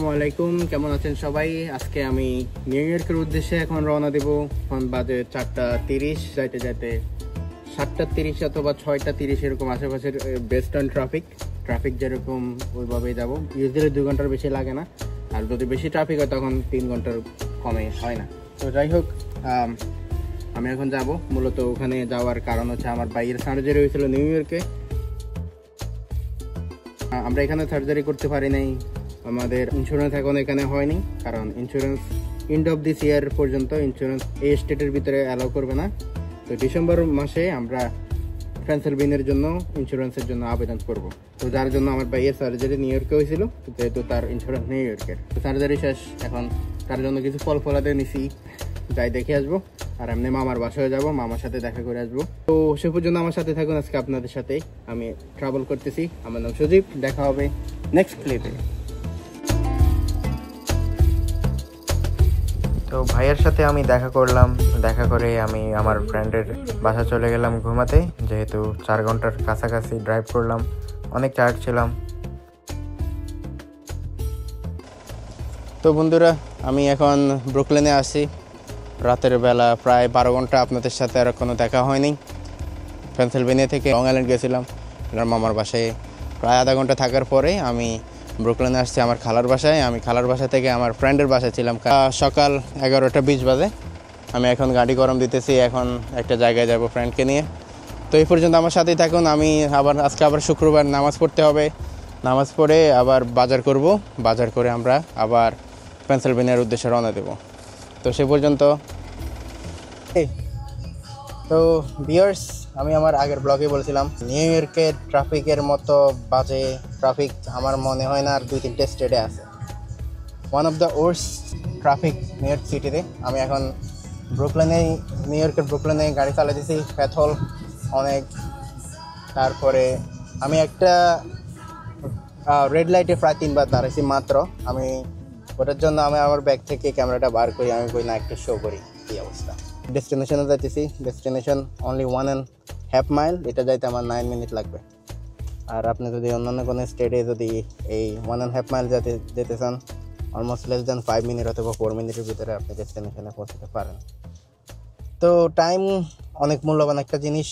আসসালামু আলাইকুম, কেমন আছেন সবাই? আজকে আমি নিউ ইয়র্কের উদ্দেশ্যে এখন রওনা দেব। এখন বাজে 4:30, যাইতে যাইতে 7:30 অথবা 6:30 এরকম আশেপাশের বেস্ট অন ট্রাফিক যেরকম ওইভাবেই যাব। ইউজুয়ালি 2 ঘন্টার বেশি লাগে না, আর যদি বেশি ট্রাফিক হয় তখন 3 ঘন্টার কমে হয় না। তো যাই হোক, আমি এখন যাব। মূলত ওখানে যাওয়ার কারণ হচ্ছে আমার ভাইয়ের সার্জারি হয়েছিল নিউ ইয়র্কে। আমরা এখানে সার্জারি করতে পারি নাই, আমাদের ইন্স্যুরেন্স এখন এখানে হয়নি, কারণ ইন্স্যুরেন্স এন্ড অফ দিস ইয়ার পর্যন্ত ইন্স্যুরেন্স এই স্টেটের ভিতরে অ্যালাউ করবে না। তো ডিসেম্বর মাসে আমরা পেনসিলভেনিয়ার জন্য ইন্স্যুরেন্সের জন্য আবেদন করব। তো যার জন্য আমার ভাইয়ের সার্জারি নিউ ইয়র্কে হয়েছিল, যেহেতু তার ইন্স্যুরেন্স নিউ ইয়র্কের। সার্জারি শেষ, এখন তার জন্য কিছু ফলাতে নিছি, যাই দেখে আসবো। আর এমনি মামার বাসায় যাব, মামার সাথে দেখা করে আসবো। তো সে পর্যন্ত আমার সাথে থাকুন। আজকে আপনাদের সাথে আমি ট্রাভেল করতেছি। আমার নাম সুদীপ, দেখা হবে নেক্সট ক্লিপে। তো ভাইয়ের সাথে আমি দেখা করলাম, দেখা করে আমি আমার ফ্রেন্ডের বাসা চলে গেলাম ঘুমাতে, যেহেতু 4 ঘন্টার কাছাকাছি ড্রাইভ করলাম, অনেক টায়ার্ড ছিলাম। তো বন্ধুরা, আমি এখন ব্রুকলিনে আছি। রাতের বেলা প্রায় 12 ঘন্টা আপনাদের সাথে আর কোনো দেখা হয়নি। পেনসিলভেনিয়া থেকে লং আইল্যান্ড গেছিলাম মামার বাসায়। প্রায় আধা ঘন্টা থাকার পরে আমি ব্রুকলিনে আসছি আমার খালার বাসায়। আমি খালার বাসা থেকে আমার ফ্রেন্ডের বাসায় ছিলাম। সকাল 11:20 বাজে। আমি এখন গাড়ি গরম দিতেছি, এখন একটা জায়গায় যাব ফ্রেন্ডকে নিয়ে। তো এই পর্যন্ত আমার সাথেই থাকুন। আমি আজকে আবার শুক্রবার নামাজ পড়তে হবে। নামাজ পড়ে আবার বাজার করব। বাজার করে আমরা আবার পেনসিলভেনিয়ার উদ্দেশ্যে রওনা দেব। তো সে পর্যন্ত। তো ভিউয়ার্স, আমি আমার আগের ব্লগে বলছিলাম নিউ ইয়র্কের ট্রাফিকের মতো বাজে ট্রাফিক আমার মনে হয় না আর 2-3টে স্টেটে আছে। One of the worst traffic new York সিটিতে। আমি এখন নিউ ইয়র্কের ব্রুকলিনে গাড়ি চালাতেছি, প্যাথল অনেক। তারপরে আমি একটা রেড লাইটে প্রায় 3 বার দাঁড়াইছি মাত্র। আমি ওটার জন্য আমি আমার ব্যাগ থেকে ক্যামেরাটা বার করি, আমি কই না একটু শো করি কী অবস্থা। ডেস্টিনেশনে যাইতেছি। Destination only 1.5 mile. এটা যাইতে আমার 9 মিনিট লাগবে। আর আপনি যদি অন্যান্য কোনো স্টেটে যদি এই 1.5 মাইল যেতে চান, অলমোস্ট লেস দ্যান 5 মিনিট অথবা 4 মিনিটের ভিতরে আপনি ডেস্টিনেশনে পৌঁছতে পারেন। তো টাইম অনেক মূল্যবান একটা জিনিস।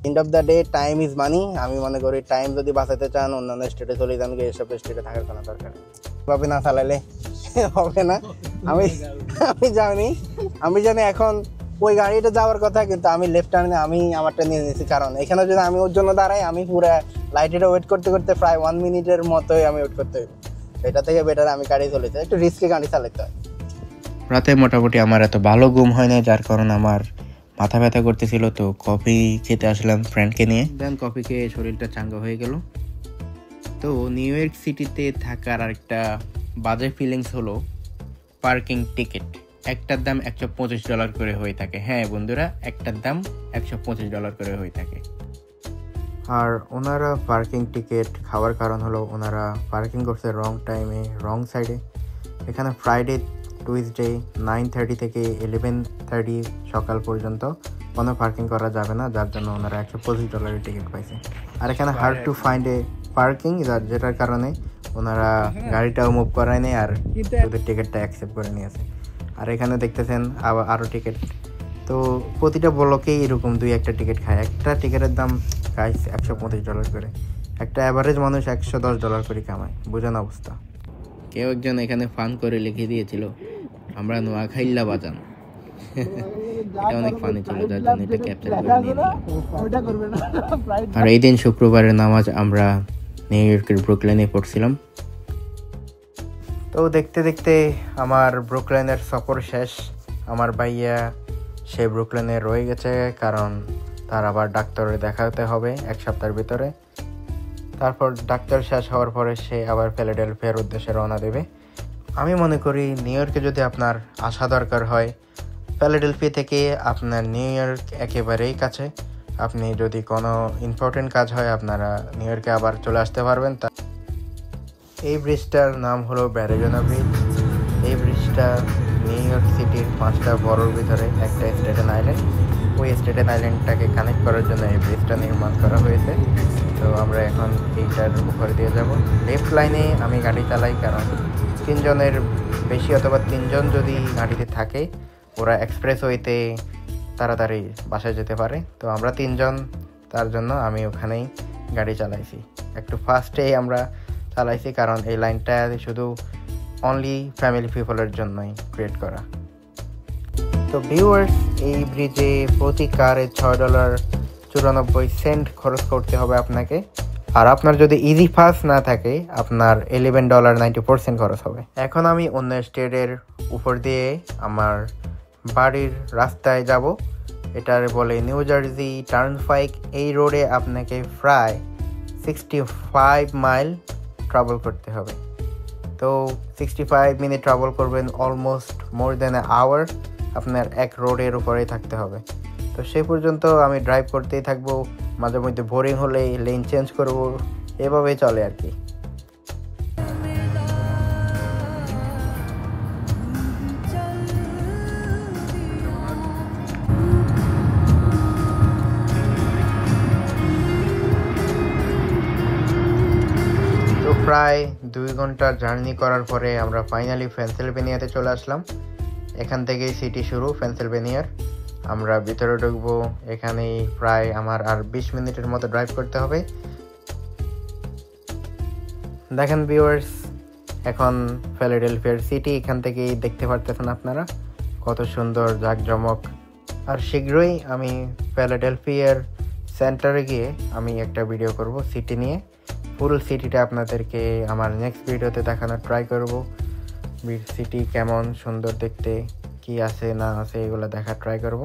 End of the day time is money. আমি মনে করি টাইম যদি বাঁচাতে চান অন্যান্য স্টেটে চলে যান, এসব স্টেটে থাকার কোনো দরকার নেই। ভাবে না চালাইলে হবে না। আমি জানি এখন ওই গাড়িটা যাওয়ার কথা, কিন্তু আমি লেফট টার্নে আমি আমারটা নিয়ে নিয়েছি। কারণ এখানে যদি আমি ওর জন্য দাঁড়াই, আমি পুরো লাইটেটা ওয়েট করতে করতে প্রায় 1 মিনিটের মতোই আমি ওয়েট করতে হবে। এটা থেকে বেটার আমি গাড়ি চলেছি, একটু রিস্কে গাড়ি চালাতে হয়। রাতে মোটামুটি আমার এত ভালো ঘুম হয় না, যার কারণে আমার মাথা ব্যথা করতেছিল। তো কফি খেতে আসলাম ফ্রেন্ডকে নিয়ে। দেন কফি খেয়ে শরীরটা চাঙ্গা হয়ে গেল। তো নিউ ইয়র্ক সিটিতে থাকার আরেকটা বাজে ফিলিংস হলো পার্কিং টিকিট। একটার দাম $125 করে হয়ে থাকে। হ্যাঁ বন্ধুরা, একটার দাম $125 করে হয়ে থাকে। আর ওনারা পার্কিং টিকিট খাওয়ার কারণ হলো ওনারা পার্কিং করছে রং টাইমে, রং সাইডে। এখানে ফ্রাইডে টুইসডে 9:30 থেকে 11:30 সকাল পর্যন্ত কোনো পার্কিং করা যাবে না, যার জন্য ওনারা $125 টিকিট পাইছে। আর এখানে hard to find a parking, যেটার কারণে ওনারা গাড়িটাও মুভ করায় নেই আর ওদের টিকিটটা অ্যাকসেপ্ট করে নিয়েছে। আর এখানে দেখতেছেন আরও টিকিট। তো প্রতিটা ব্লকেই এরকম 2-1টা টিকিট খায়। একটা টিকিটের দাম গাইস $125 করে। একটা অ্যাভারেজ মানুষ $110 করে কামায়, বোঝান অবস্থা। কেউ একজন এখানে ফান করে লিখে দিয়েছিল, আমরা নোয়াখাইল্লা বাজান। এটা অনেক ফানি ছিল, যার জন্য এটা ক্যাপচার করে নিয়ে নিলাম। আর এই দিন শুক্রবারের নামাজ আমরা নিউ ইয়র্কের ব্রুকলিনে পড়ছিলাম। তো দেখতে দেখতে আমার ব্রুকলিনের সফর শেষ। আমার ভাইয়া সে ব্রুকলিনে রয়ে গেছে, কারণ তার আবার ডাক্তারে দেখাতে হবে 1 সপ্তাহের ভিতরে। তারপর ডাক্তার শেষ হওয়ার পরে সে আবার ফিলাডেলফিয়ার উদ্দেশ্যে রওনা দেবে। আমি মনে করি নিউ ইয়র্কে যদি আপনার আসা দরকার হয়, ফিলাডেলফিয়া থেকে আপনার নিউ ইয়র্ক একেবারেই কাছে। আপনি যদি কোনো ইম্পর্টেন্ট কাজ হয়, আপনারা নিউ ইয়র্কে আবার চলে আসতে পারবেন। এই ব্রিজটার নাম হলো ব্যারিজোনা ব্রিজ। এই ব্রিজটা নিউ ইয়র্ক সিটির 5টা বড়োর ভিতরে একটা স্টেটেন আইল্যান্ড। ওই স্টেটেন আইল্যান্ডটাকে কানেক্ট করার জন্য এই ব্রিজটা নির্মাণ করা হয়েছে। তো আমরা এখন এইটার উপর দিয়ে যাব। লেফট লাইনে আমি গাড়ি চালাই, কারণ 3 জনের বেশি অথবা 3 জন যদি গাড়িতে থাকে ওরা এক্সপ্রেসওয়েতে তাড়াতাড়ি বাসায় যেতে পারে। তো আমরা 3 জন, তার জন্য আমি ওখানেই গাড়ি চালাইছি। একটু ফাস্টেই আমরা চালাইছি, কারণ এই লাইনটা শুধু অনলি ফ্যামিলি পিপলের জন্যই ক্রিয়েট করা। তো ভিউয়ার্স, এই ব্রিজে প্রতি কারে $6.94 খরচ করতে হবে আপনাকে। আর আপনার যদি ইজি পাস না থাকে আপনার $11.94 খরচ হবে। এখন আমি অন্য স্টেটের উপর দিয়ে আমার বাড়ির রাস্তায় যাব। এটার বলে নিউ জার্সি টার্নপাইক। এই রোডে আপনাকে প্রায় 65 মাইল ট্রাভেল করতে হবে। তো 65 মিনিট ট্রাভেল করবেন, almost more than a hour আপনার এক রোডের উপরেই থাকতে হবে। তো সেই পর্যন্ত আমি ড্রাইভ করতেই থাকবো, মাঝে মধ্যে বোরিং হলে লেন চেঞ্জ করব, এভাবেই চলে আর কি। তো প্রায় 2 ঘন্টার জার্নি করার পরে আমরা ফাইনালি পেনসিলভেনিয়াতে চলে আসলাম। এখান থেকেই সিটি শুরু পেনসিলভেনিয়ার। আমরা ভিতরে ঢুকবো। এখানেই প্রায় আমার আর 20 মিনিটের মতো ড্রাইভ করতে হবে। দেখেন ভিউয়ার্স, এখন ফিলাডেলফিয়ার সিটি এখান থেকেই দেখতে পারতেছেন আপনারা, কত সুন্দর জাঁকজমক। আর শীঘ্রই আমি ফিলাডেলফিয়ার সেন্টারে গিয়ে আমি একটা ভিডিও করব সিটি নিয়ে। ফুল সিটিটা আপনাদেরকে আমার নেক্সট ভিডিওতে দেখানোর ট্রাই করব। সিটি কেমন সুন্দর দেখতে, কি আছে না আছে এগুলো দেখার ট্রাই করব।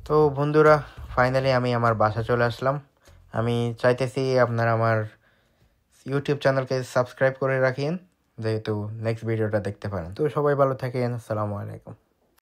তো বন্ধুরা, ফাইনালি আমি আমার বাসা চলে আসলাম। আমি চাইতেছি আপনারা আমার ইউটিউব চ্যানেলকে সাবস্ক্রাইব করে রাখেন, যেহেতু নেক্সট ভিডিওটা দেখতে পারেন। তো সবাই ভালো থাকেন, আসসালামু আলাইকুম।